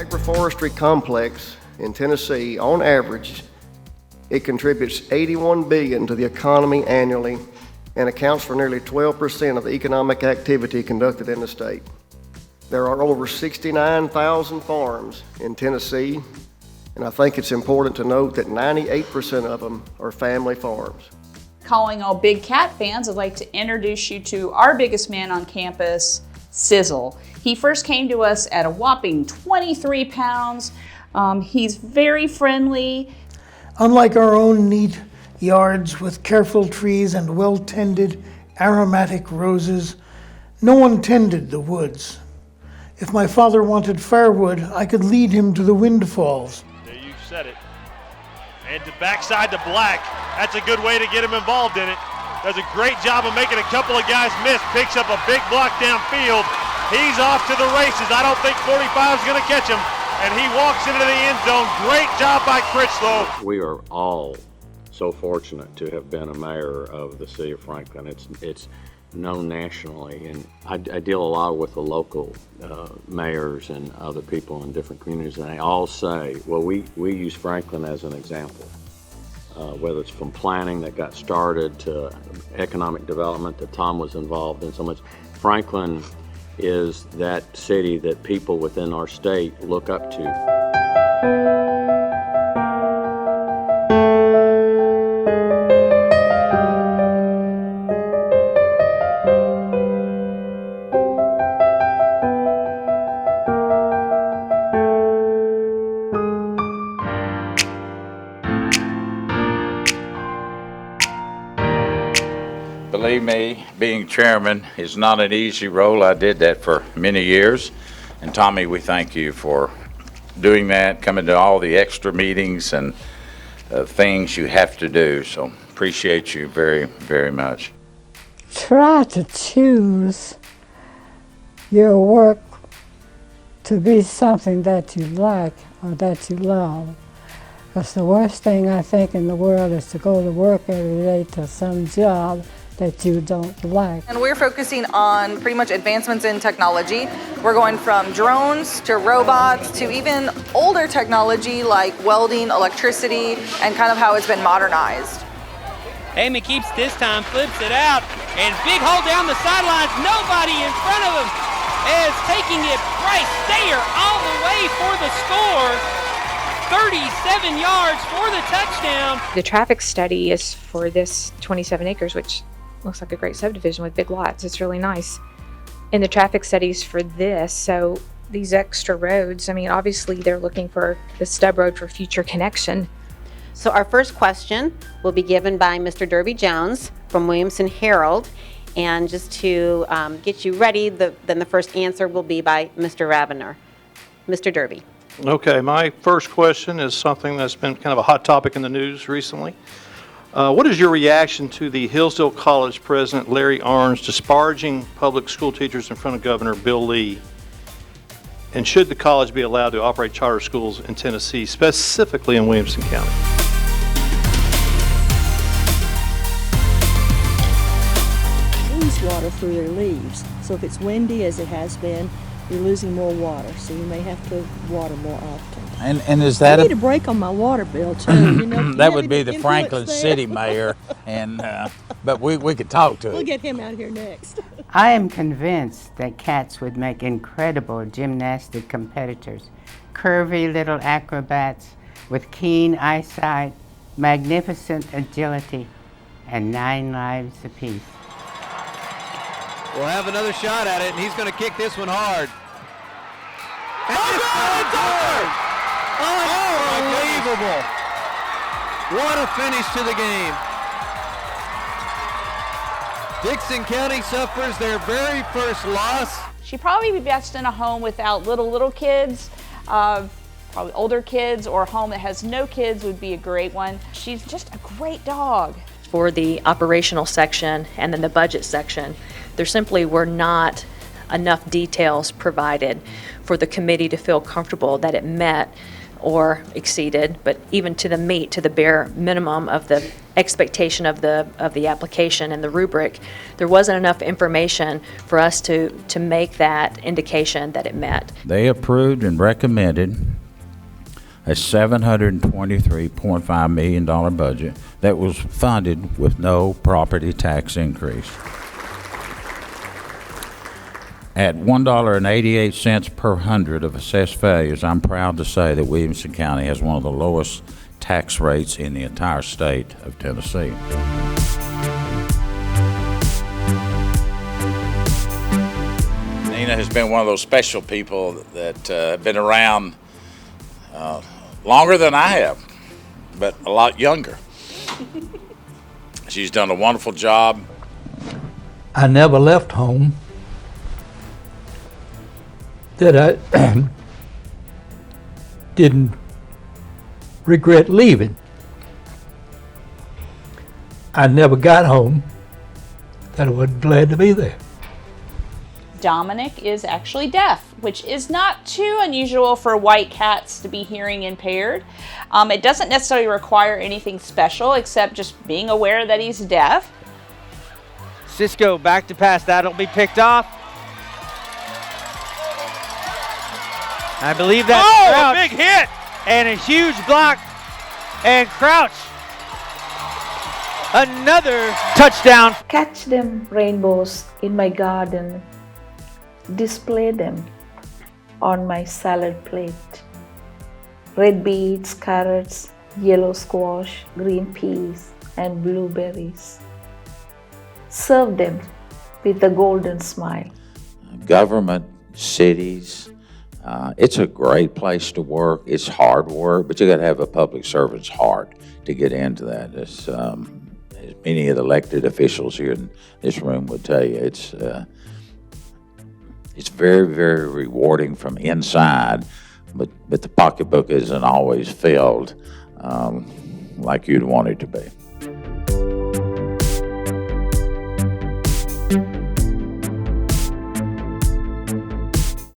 agroforestry complex in Tennessee, on average, it contributes $81 billion to the economy annually and accounts for nearly 12% of the economic activity conducted in the state. There are over 69,000 farms in Tennessee, and I think it's important to note that 98% of them are family farms. Calling all big cat fans, I'd like to introduce you to our biggest man on campus, Sizzle. He first came to us at a whopping 23 pounds. He's very friendly. Unlike our own neat yards with careful trees and well-tended aromatic roses, no one tended the woods. If my father wanted firewood, I could lead him to the windfalls. There you said it. And to backside to Black. That's a good way to get him involved in it. Does a great job of making a couple of guys miss. Picks up a big block downfield. He's off to the races. I don't think 45 is going to catch him. And he walks into the end zone. Great job by Critchlow. We are all so fortunate to have been a mayor of the city of Franklin. It's known nationally, and I deal a lot with the local mayors and other people in different communities, and they all say, well, we use Franklin as an example, whether it's from planning that got started to economic development that Tom was involved in so much. Franklin is that city that people within our state look up to. Believe me, being chairman is not an easy role. I did that for many years. And Tommy, we thank you for doing that, coming to all the extra meetings and things you have to do. So appreciate you very, very much. Try to choose your work to be something that you like or that you love. Because the worst thing I think in the world is to go to work every day to some job that you don't like. And we're focusing on pretty much advancements in technology. We're going from drones to robots to even older technology like welding, electricity, and kind of how it's been modernized. Heyman keeps this time, flips it out, and big hole down the sidelines. Nobody in front of him is taking it. Bryce Stayer all the way for the score. 37 yards for the touchdown. The traffic study is for this 27 acres, which looks like a great subdivision with big lots. It's really nice. And the traffic studies for this, so these extra roads, I mean, obviously they're looking for the stub road for future connection. So our first question will be given by Mr. Derby Jones from Williamson Herald. And just to get you ready, then the first answer will be by Mr. Ravener. Mr. Derby. Okay, my first question is something that's been kind of a hot topic in the news recently. What is your reaction to the Hillsdale College President Larry Arns disparaging public school teachers in front of Governor Bill Lee? And should the college be allowed to operate charter schools in Tennessee, specifically in Williamson County? Lose water through their leaves. So if it's windy, as it has been, you're losing more water, so you may have to water more often. And is that I need a break on my water bill too? You know, that would be the Franklin City mayor, and but we could talk to him. We'll get him out here next. I am convinced that cats would make incredible gymnastic competitors, curvy little acrobats with keen eyesight, magnificent agility, and 9 lives apiece. We'll have another shot at it, and he's going to kick this one hard. And unbelievable! What a finish to the game. Dixon County suffers their very first loss. She'd probably be best in a home without little kids, probably older kids, or a home that has no kids would be a great one. She's just a great dog. For the operational section and then the budget section, there simply were not enough details provided for the committee to feel comfortable that it met or exceeded, but even to the bare minimum of the expectation of the application and the rubric, there wasn't enough information for us to make that indication that it met. They approved and recommended a $723.5 million budget that was funded with no property tax increase. At $1.88 per hundred of assessed values, I'm proud to say that Williamson County has one of the lowest tax rates in the entire state of Tennessee. Nina has been one of those special people that have been around longer than I have, but a lot younger. She's done a wonderful job. I never left home that I didn't regret leaving. I never got home that I wasn't glad to be there. Dominic is actually deaf, which is not too unusual for white cats to be hearing impaired. It doesn't necessarily require anything special except just being aware that he's deaf. Cisco back to pass. That'll be picked off. I believe that's Crouch. A big hit! And a huge block. And Crouch. Another touchdown. Catch them rainbows in my garden. Display them on my salad plate. Red beets, carrots, yellow squash, green peas, and blueberries. Serve them with a golden smile. Government, cities, it's a great place to work. It's hard work, but you got to have a public servant's heart to get into that. As many of the elected officials here in this room would tell you, it's very, very rewarding from inside, but the pocketbook isn't always filled like you'd want it to be.